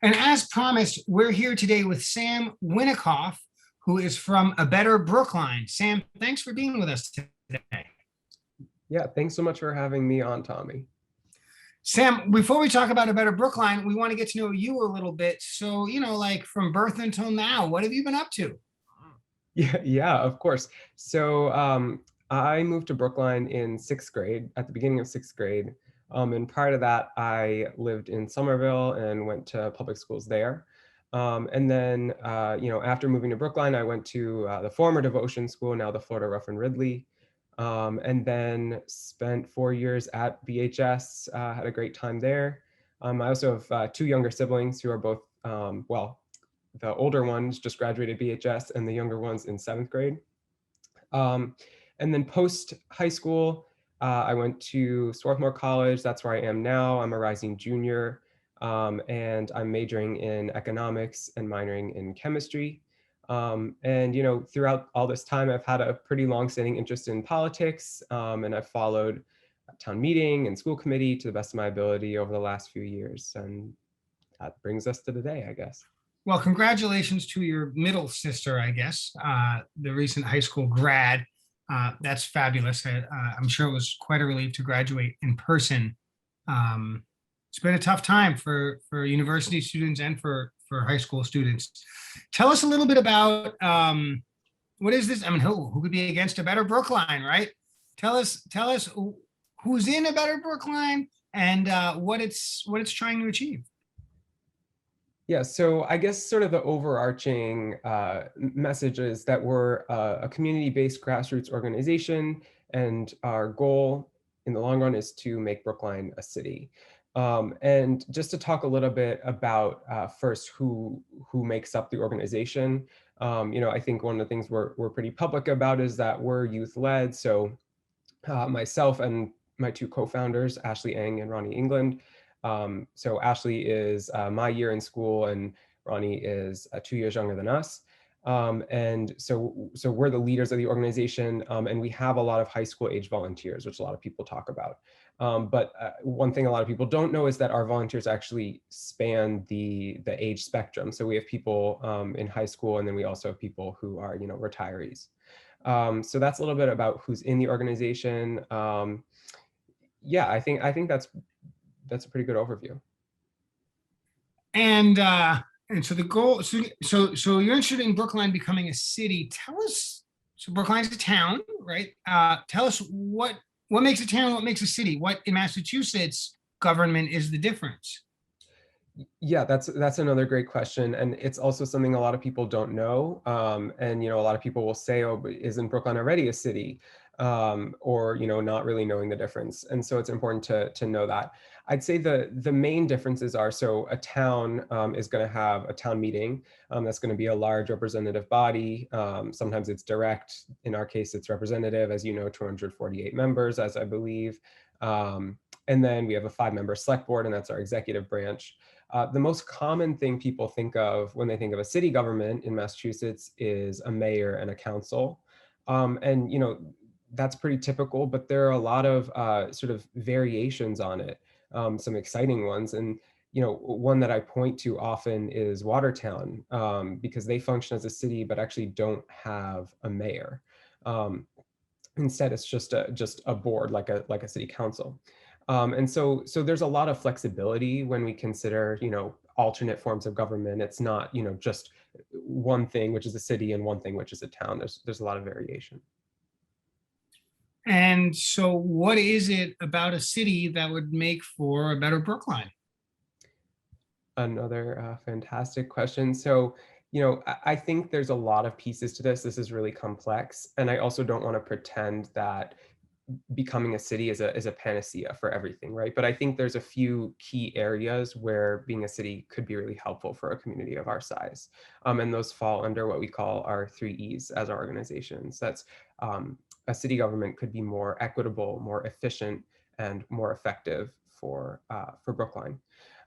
And as promised, we're here today with Sam Winickoff, who is from A Better Brookline. Sam, thanks for being with us today. Yeah, thanks so much for having me on, Tommy. Sam, before we talk about A Better Brookline, we want to get to know you a little bit. So, like from birth until now, what have you been up to? Yeah, of course. So I moved to Brookline in sixth grade, at the beginning of sixth grade. And prior to that, I lived in Somerville and went to public schools there. And then, after moving to Brookline, I went to the former Devotion School, now the Florida Rough and Ridley. And then spent 4 years at BHS, had a great time there. I also have two younger siblings who are both, the older ones just graduated BHS and the younger ones in seventh grade. And then post high school, I went to Swarthmore College. That's where I am now. I'm a rising junior, and I'm majoring in economics and minoring in chemistry. And throughout all this time, I've had a pretty long-standing interest in politics, and I've followed town meeting and school committee to the best of my ability over the last few years. And that brings us to today, I guess. Well, congratulations to your middle sister, I guess, the recent high school grad. That's fabulous. I'm sure it was quite a relief to graduate in person. It's been a tough time for university students and for high school students. Tell us a little bit about what is this? I mean, who could be against A Better Brookline, right? Tell us who's in A Better Brookline and what it's trying to achieve. Yeah, so I guess sort of the overarching message is that we're a community-based grassroots organization, and our goal in the long run is to make Brookline a city. And just to talk a little bit about first who makes up the organization, I think one of the things we're pretty public about is that we're youth-led. So myself and my two co-founders, Ashley Eng and Ronnie England. So Ashley is my year in school, and Ronnie is 2 years younger than us. And so we're the leaders of the organization, and we have a lot of high school age volunteers, which a lot of people talk about. But one thing a lot of people don't know is that our volunteers actually span the age spectrum. So we have people in high school, and then we also have people who are, retirees. So that's a little bit about who's in the organization. Yeah, I think that's a pretty good overview. And so the goal, so you're interested in Brookline becoming a city. Tell us, so Brookline's a town, right? Tell us what makes a town, what makes a city, what in Massachusetts government is the difference? Yeah, that's another great question, and it's also something a lot of people don't know. And a lot of people will say, "Oh, but isn't Brookline already a city?" Or not really knowing the difference. And so it's important to know that. I'd say the main differences are, so a town is going to have a town meeting. That's going to be a large representative body. Sometimes it's direct. In our case, it's representative, as 248 members, as I believe. And then we have a 5-member select board, and that's our executive branch. The most common thing people think of when they think of a city government in Massachusetts is a mayor and a council. And that's pretty typical, but there are a lot of sort of variations on it, some exciting ones. And one that I point to often is Watertown, because they function as a city but actually don't have a mayor. Instead, it's just a board, like a city council. And so there's a lot of flexibility when we consider alternate forms of government. It's not just one thing, which is a city, and one thing, which is a town. There's a lot of variation. And so what is it about a city that would make for a better Brookline? Another fantastic question. So, I think there's a lot of pieces to this. This is really complex. And I also don't want to pretend that becoming a city is a panacea for everything, right? But I think there's a few key areas where being a city could be really helpful for a community of our size. And those fall under what we call our 3 E's as our organizations. That's a city government could be more equitable, more efficient, and more effective for Brookline.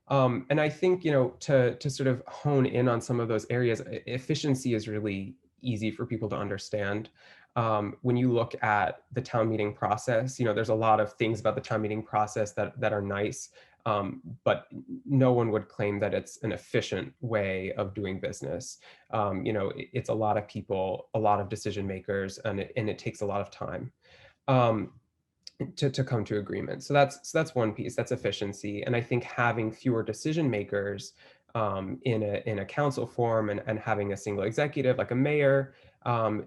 And I think, to sort of hone in on some of those areas, efficiency is really easy for people to understand. When you look at the town meeting process, there's a lot of things about the town meeting process that are nice, but no one would claim that it's an efficient way of doing business. It's a lot of people, a lot of decision makers, and it takes a lot of time. Um, to come to agreement. So that's one piece. That's efficiency, and I think having fewer decision makers in a council form, and having a single executive like a mayor,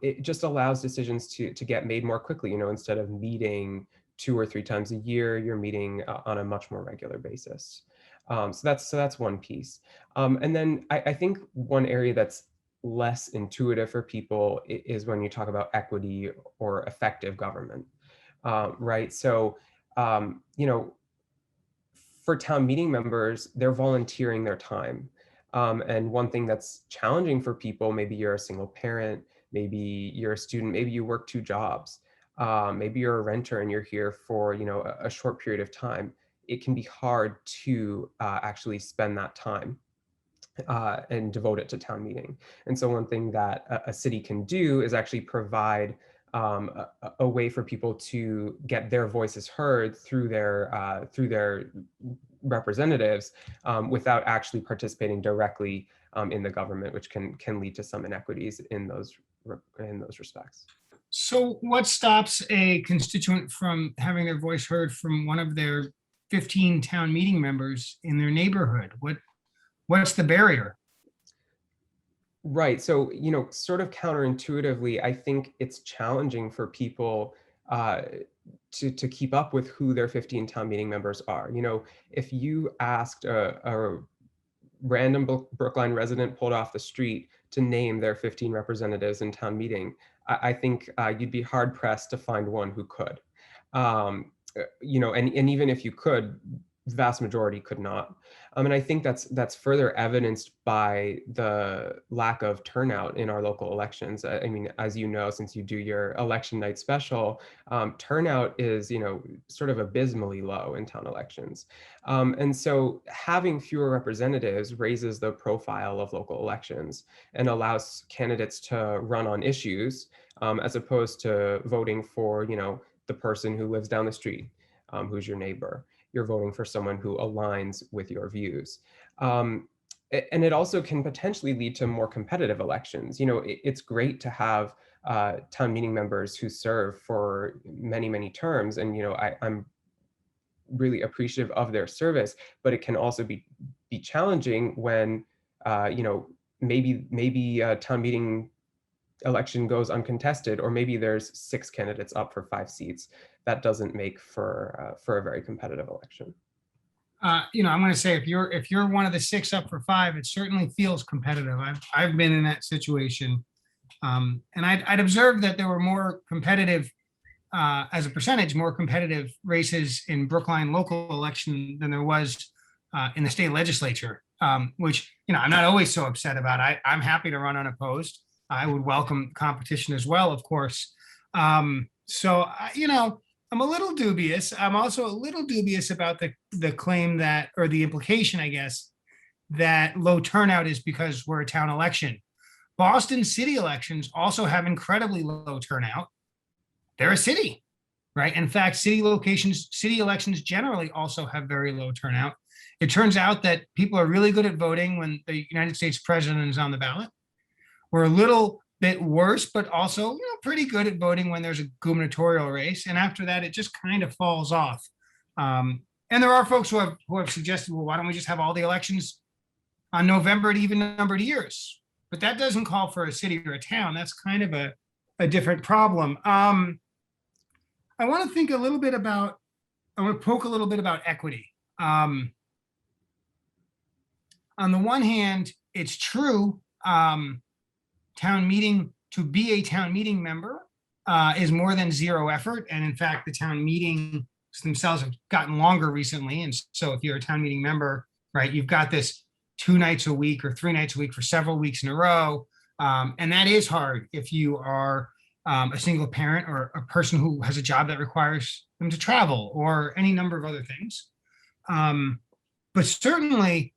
it just allows decisions to get made more quickly. Instead of meeting 2 or 3 times a year, you're meeting on a much more regular basis. So that's one piece. And then I think one area that's less intuitive for people is when you talk about equity or effective government. Right. So, for town meeting members, they're volunteering their time. And one thing that's challenging for people, maybe you're a single parent, maybe you're a student, maybe you work 2 jobs, maybe you're a renter and you're here for, a short period of time. It can be hard to actually spend that time and devote it to town meeting. And so one thing that a city can do is actually provide a way for people to get their voices heard through their representatives, without actually participating directly in the government, which can lead to some inequities in those respects. So what stops a constituent from having their voice heard from one of their 15 town meeting members in their neighborhood? What's the barrier? Right. So, sort of counterintuitively, I think it's challenging for people uh, to keep up with who their 15 town meeting members are. If you asked a random Brookline resident pulled off the street to name their 15 representatives in town meeting, I think you'd be hard pressed to find one who could. And even if you could, the vast majority could not. And I think that's further evidenced by the lack of turnout in our local elections. I mean, as you know, since you do your election night special, turnout is, sort of abysmally low in town elections. And so having fewer representatives raises the profile of local elections and allows candidates to run on issues, as opposed to voting for, the person who lives down the street, who's your neighbor. You're voting for someone who aligns with your views. And it also can potentially lead to more competitive elections. It's great to have town meeting members who serve for many, many terms. And, I'm really appreciative of their service, but it can also be challenging when, maybe a town meeting election goes uncontested, or maybe there's 6 candidates up for 5 seats. That doesn't make for a very competitive election. I'm going to say if you're one of the 6 up for 5, it certainly feels competitive. I've been in that situation, and I'd observed that there were more competitive, as a percentage, more competitive races in Brookline local election than there was in the state legislature, which I'm not always so upset about. I'm happy to run unopposed. I would welcome competition as well, of course. So, I'm a little dubious. I'm also a little dubious about the claim that, or the implication, I guess, that low turnout is because we're a town election. Boston city elections also have incredibly low turnout. They're a city, right? In fact, city elections generally also have very low turnout. It turns out that people are really good at voting when the United States president is on the ballot. We're a little bit worse, but also pretty good at voting when there's a gubernatorial race. And after that, it just kind of falls off. And there are folks who have suggested, well, why don't we just have all the elections on November at even numbered years? But that doesn't call for a city or a town. That's kind of a different problem. I want to poke a little bit about equity. On the one hand, it's true, to be a town meeting member is more than zero effort. And in fact, the town meetings themselves have gotten longer recently. And so if you're a town meeting member, right, you've got this 2 nights a week or 3 nights a week for several weeks in a row. And that is hard if you are a single parent or a person who has a job that requires them to travel or any number of other things. But certainly,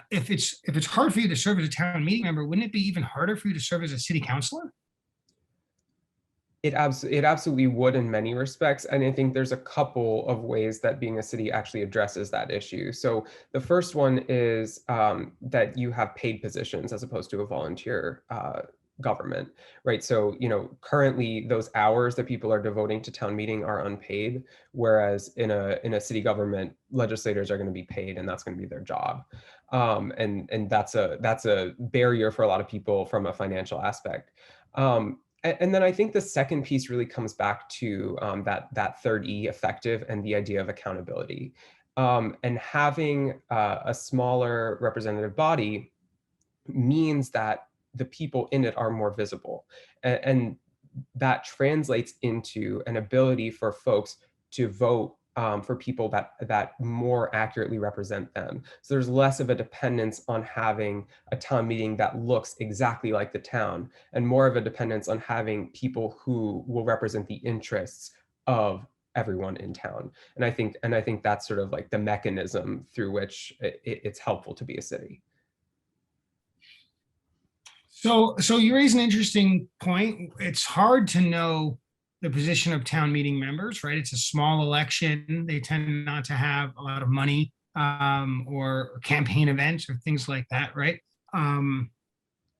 if it's hard for you to serve as a town meeting member, wouldn't it be even harder for you to serve as a city councilor? It absolutely would in many respects. And I think there's a couple of ways that being a city actually addresses that issue. So the first one is that you have paid positions as opposed to a volunteer government, right? So, currently those hours that people are devoting to town meeting are unpaid, whereas in a city government, legislators are going to be paid and that's going to be their job. And that's a barrier for a lot of people from a financial aspect. And then I think the second piece really comes back to that third E, effective, and the idea of accountability. And having a smaller representative body means that the people in it are more visible. And that translates into an ability for folks to vote for people that more accurately represent them. So there's less of a dependence on having a town meeting that looks exactly like the town, and more of a dependence on having people who will represent the interests of everyone in town. And I think that's sort of like the mechanism through which it's helpful to be a city. So you raise an interesting point. It's hard to know the position of town meeting members, right? It's a small election. They tend not to have a lot of money, or campaign events or things like that, right? Um,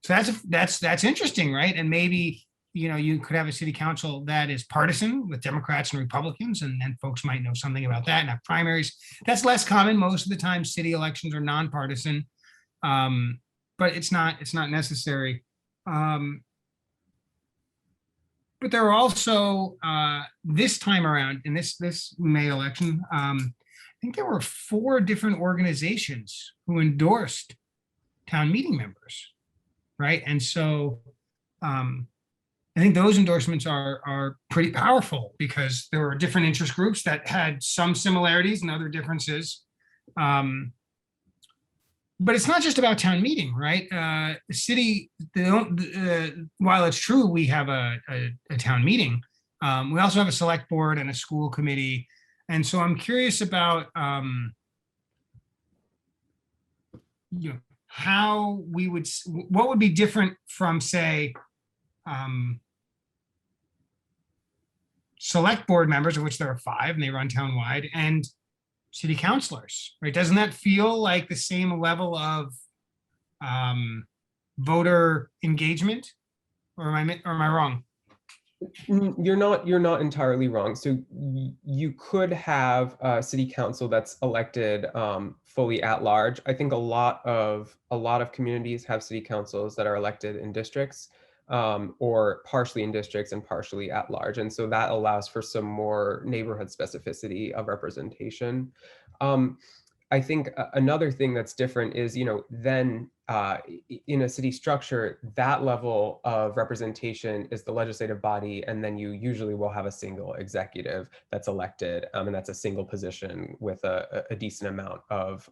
so that's interesting, right? And maybe you could have a city council that is partisan with Democrats and Republicans, and then folks might know something about that and have primaries. That's less common. Most of the time, city elections are nonpartisan. Um, but it's not necessary. Um, but there are also this time around in this May election, I think there were 4 different organizations who endorsed town meeting members, right? And so um, I think those endorsements are pretty powerful because there were different interest groups that had some similarities and other differences. Um, but it's not just about town meeting, right? The city, while it's true we have a town meeting, we also have a select board and a school committee. And so I'm curious about how what would be different from, say, um, select board members, of which there are 5 and they run townwide, and city councilors, right? Doesn't that feel like the same level of um, voter engagement, or am I wrong? You're not entirely wrong. So you could have a city council that's elected fully at large. I think a lot of communities have city councils that are elected in districts, or partially in districts and partially at large, and so that allows for some more neighborhood specificity of representation. Um, I think another thing that's different is, then in a city structure, that level of representation is the legislative body, and then you usually will have a single executive that's elected, and that's a single position with a decent amount of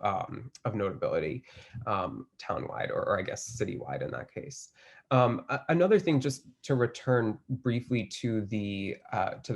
notability, townwide, or I guess citywide in that case. Another thing, just to return briefly to the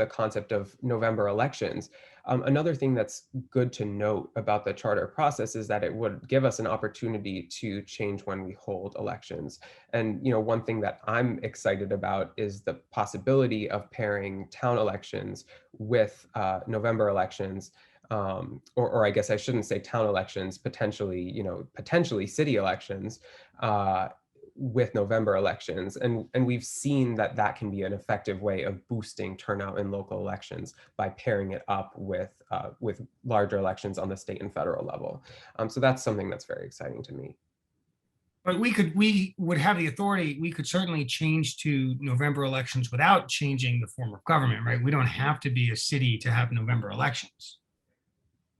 concept of November elections. Another thing that's good to note about the charter process is that it would give us an opportunity to change when we hold elections. And one thing that I'm excited about is the possibility of pairing town elections with November elections. Or I guess I shouldn't say town elections, potentially city elections, with November elections. And we've seen that that can be an effective way of boosting turnout in local elections by pairing it up with larger elections on the state and federal level. So that's something that's very exciting to me. But we would have the authority. We could certainly change to November elections without changing the form of government, right? We don't have to be a city to have November elections.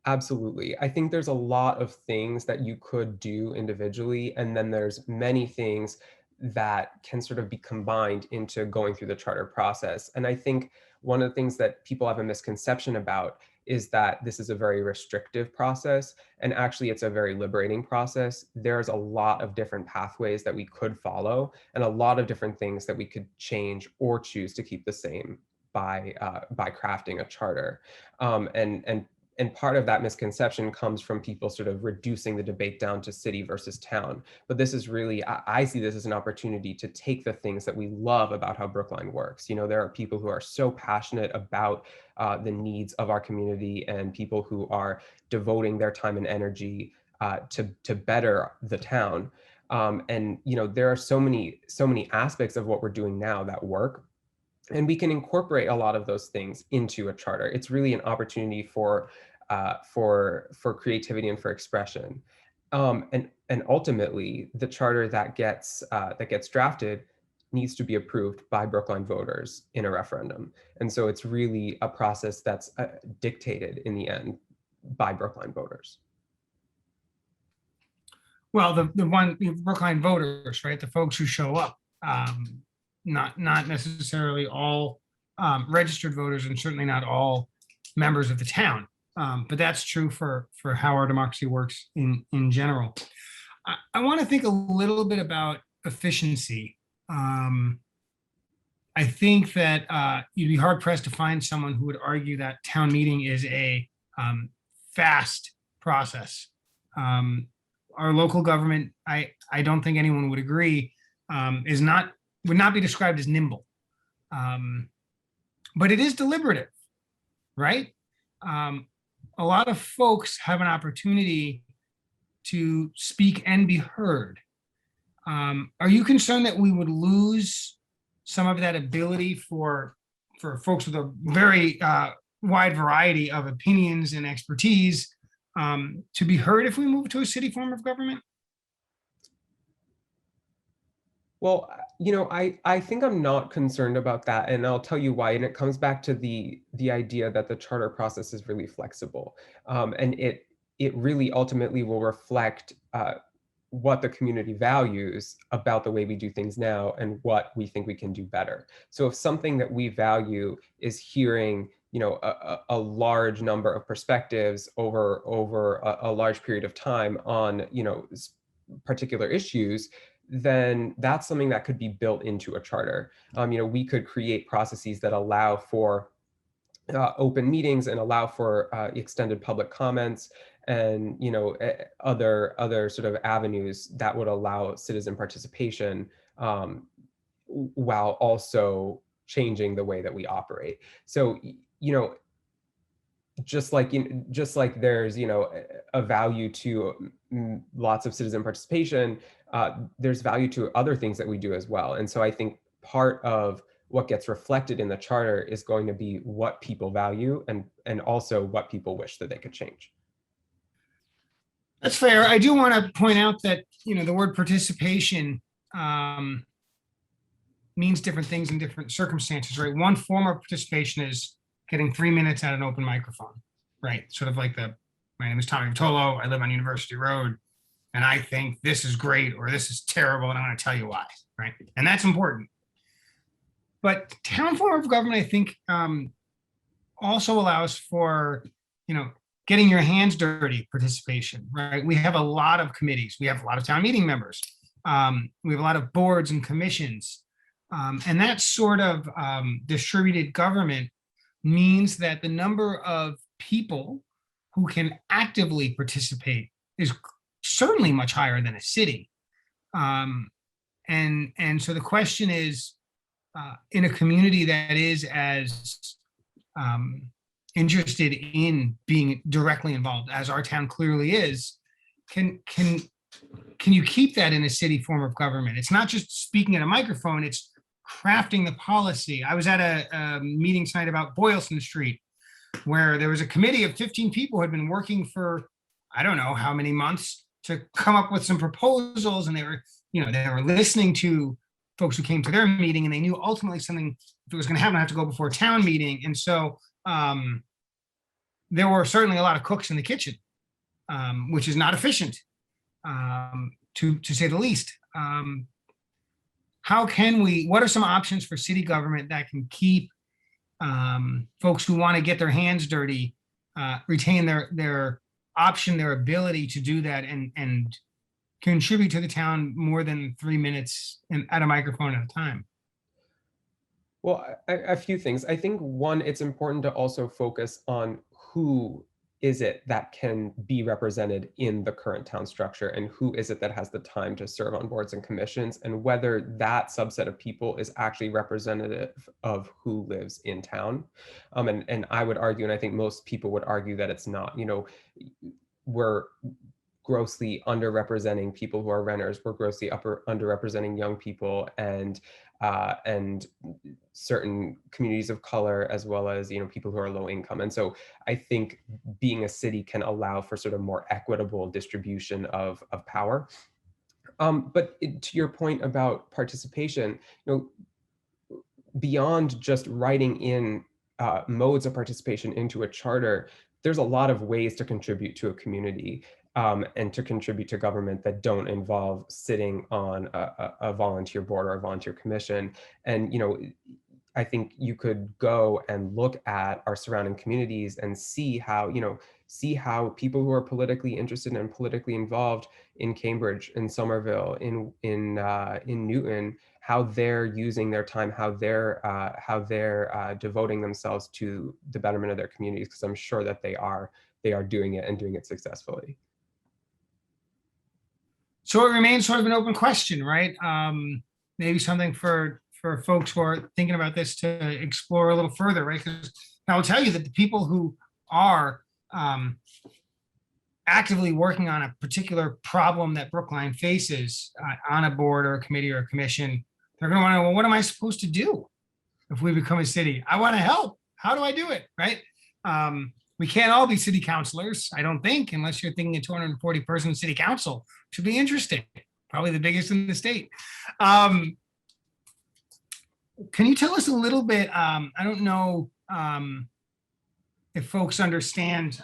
Absolutely. I think there's a lot of things that you could do individually, and then there's many things that can sort of be combined into going through the charter process. And I think one of the things that people have a misconception about is that this is a very restrictive process, and actually it's a very liberating process. There's a lot of different pathways that we could follow, and a lot of different things that we could change or choose to keep the same by crafting a charter. And and part of that misconception comes from people sort of reducing the debate down to city versus town. But this is really, I see this as an opportunity to take the things that we love about how Brookline works. You know, there are people who are so passionate about the needs of our community, and people who are devoting their time and energy to better the town. And you know, there are so many aspects of what we're doing now that work, and we can incorporate a lot of those things into a charter. It's really an opportunity for creativity and for expression. And ultimately, the charter that gets drafted needs to be approved by Brookline voters in a referendum. And so it's really a process that's dictated in the end by Brookline voters. Well, the Brookline voters, right? The folks who show up, not necessarily all registered voters, and certainly not all members of the town. But that's true for how our democracy works in general. I want to think a little bit about efficiency. I think that you'd be hard pressed to find someone who would argue that town meeting is a fast process. Our local government, I don't think anyone would agree, would not be described as nimble. But it is deliberative, right? A lot of folks have an opportunity to speak and be heard. Are you concerned that we would lose some of that ability for folks with a very wide variety of opinions and expertise to be heard if we move to a city form of government? Well, you know, I think I'm not concerned about that, and I'll tell you why. And it comes back to the idea that the charter process is really flexible, and it really ultimately will reflect what the community values about the way we do things now and what we think we can do better. So if something that we value is hearing, you know, a large number of perspectives over a large period of time on, you know, particular issues, then that's something that could be built into a charter. You know, we could create processes that allow for open meetings and allow for extended public comments, and you know, other sort of avenues that would allow citizen participation, while also changing the way that we operate. So you know, just like there's, you know, a value to lots of citizen participation, there's value to other things that we do as well. And so I think part of what gets reflected in the charter is going to be what people value, and also what people wish that they could change. That's fair. I do want to point out that, you know, the word participation means different things in different circumstances, right? One form of participation is getting 3 minutes at an open microphone, right? Sort of like my name is Tommy Vitolo, I live on University Road, and I think this is great or this is terrible, and I'm going to tell you why, right? And that's important. But town form of government, I think, also allows for, you know, getting your hands dirty participation, right? We have a lot of committees. We have a lot of town meeting members. We have a lot of boards and commissions. And that sort of distributed government means that the number of people who can actively participate is certainly much higher than a city. And so the question is, in a community that is as interested in being directly involved as our town clearly is, can you keep that in a city form of government? It's not just speaking at a microphone, it's crafting the policy. I was at a meeting tonight about Boylston Street, where there was a committee of 15 people who had been working for, I don't know how many months, to come up with some proposals, and they were listening to folks who came to their meeting, and they knew ultimately something, if it was going to happen, I have to go before a town meeting. And so there were certainly a lot of cooks in the kitchen, which is not efficient, to say the least. What are some options for city government that can keep folks who want to get their hands dirty, retain their option, their ability to do that, and contribute to the town more than 3 minutes at a microphone at a time? Well, a few things. I think one, it's important to also focus on who is it that can be represented in the current town structure, and who is it that has the time to serve on boards and commissions, and whether that subset of people is actually representative of who lives in town. And I would argue, and I think most people would argue, that it's not. We're grossly underrepresenting people who are renters. We're grossly underrepresenting young people, and certain communities of color, as well as people who are low income. And so I think being a city can allow for sort of more equitable distribution of power. But to your point about participation, beyond just writing in modes of participation into a charter, there's a lot of ways to contribute to a community, and to contribute to government that don't involve sitting on a volunteer board or a volunteer commission. And I think you could go and look at our surrounding communities and see how people who are politically interested and politically involved in Cambridge, in Somerville, in Newton, how they're using their time, how they're devoting themselves to the betterment of their communities, because I'm sure that they are doing it, and doing it successfully. So it remains sort of an open question, right? Maybe something for folks who are thinking about this to explore a little further, right? Because I will tell you that the people who are actively working on a particular problem that Brookline faces, on a board or a committee or a commission, they're going to want to know, well, what am I supposed to do if we become a city? I want to help. How do I do it, right? We can't all be city councilors, I don't think, unless you're thinking a 240-person city council. Should be interesting. Probably the biggest in the state. Can you tell us a little bit? I don't know if folks understand,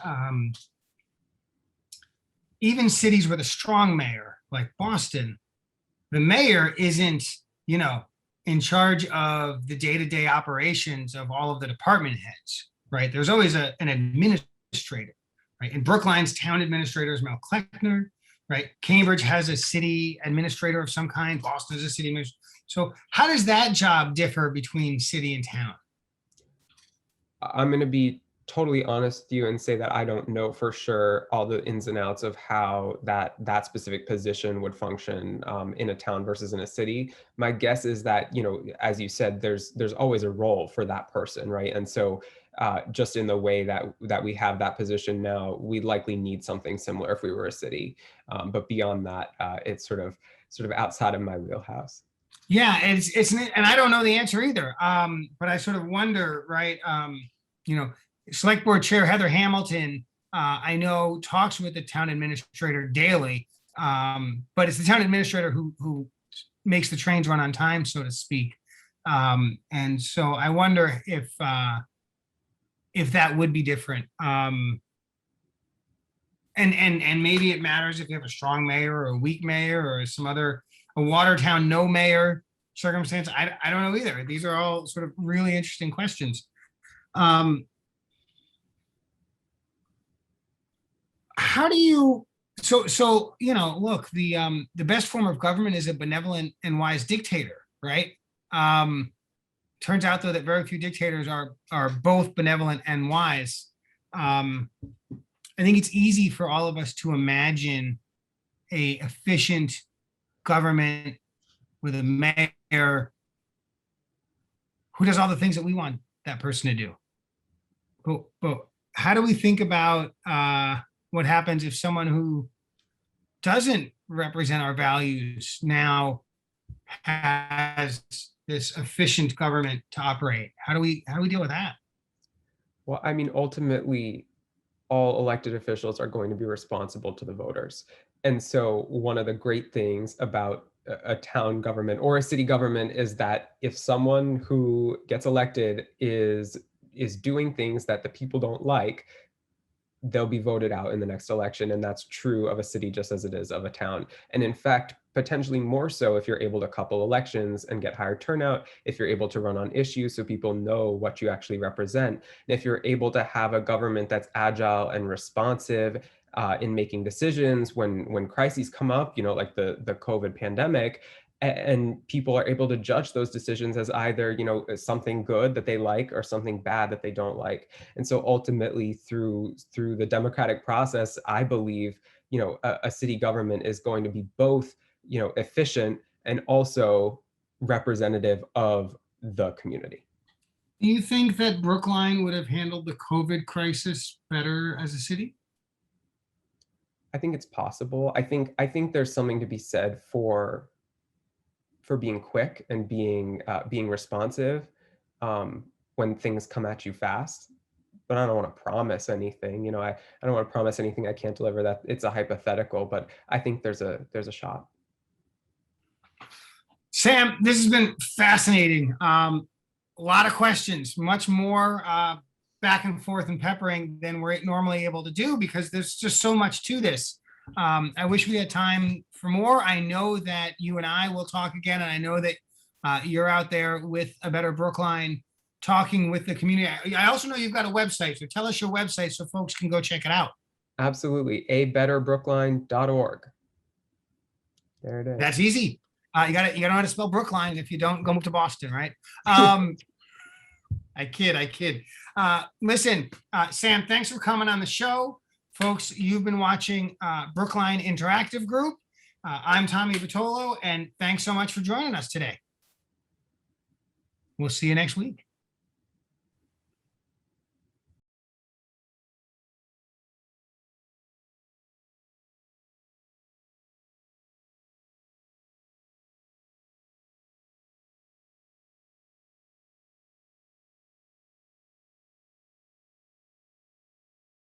even cities with a strong mayor, like Boston, the mayor isn't, in charge of the day-to-day operations of all of the department heads, right? There's always an administrator, right? And Brookline's town administrator is Mel Kleckner, right? Cambridge has a city administrator of some kind. Boston is a city administrator. So how does that job differ between city and town? I'm going to be totally honest with you and say that I don't know for sure all the ins and outs of how that specific position would function in a town versus in a city. My guess is that, as you said, there's always a role for that person, right? And so just in the way that we have that position now, we'd likely need something similar if we were a city. But beyond that, it's sort of outside of my wheelhouse. Yeah, and I don't know the answer either. But I sort of wonder, right? Select Board Chair Heather Hamilton, I know, talks with the town administrator daily, but it's the town administrator who makes the trains run on time, so to speak. And so I wonder if that would be different. And maybe it matters if you have a strong mayor or a weak mayor or a Watertown no mayor circumstance. I don't know either. These are all sort of really interesting questions. How do you, look, the best form of government is a benevolent and wise dictator, right? Turns out though that very few dictators are both benevolent and wise. I think it's easy for all of us to imagine a efficient government with a mayor who does all the things that we want that person to do. But how do we think about what happens if someone who doesn't represent our values now has this efficient government to operate? How do we deal with that? Well, I mean, ultimately, all elected officials are going to be responsible to the voters. And so one of the great things about a town government or a city government is that if someone who gets elected is doing things that the people don't like, they'll be voted out in the next election. And that's true of a city just as it is of a town. And in fact, potentially more so if you're able to couple elections and get higher turnout, if you're able to run on issues so people know what you actually represent, and if you're able to have a government that's agile and responsive in making decisions when crises come up, like the COVID pandemic, and people are able to judge those decisions as either, you know, as something good that they like or something bad that they don't like. And so ultimately through the democratic process, I believe, you know, a city government is going to be both, you know, efficient and also representative of the community. Do you think that Brookline would have handled the COVID crisis better as a city? I think it's possible. I think there's something to be said for being quick and being responsive when things come at you fast. But I don't want to promise anything. You know, I don't want to promise anything I can't deliver. That it's a hypothetical, but I think there's a shot. Sam, this has been fascinating. A lot of questions, much more back and forth and peppering than we're normally able to do because there's just so much to this. I wish we had time for more. I know that you and I will talk again, and I know that you're out there with a Better Brookline talking with the community. I also know you've got a website, so tell us your website so folks can go check it out. Absolutely. abetterbrookline.org. There it is. That's easy. You know how to spell Brookline if you don't go to Boston, right? I kid. Listen, Sam, thanks for coming on the show. Folks, you've been watching Brookline Interactive Group. I'm Tommy Vitolo, and thanks so much for joining us today. We'll see you next week.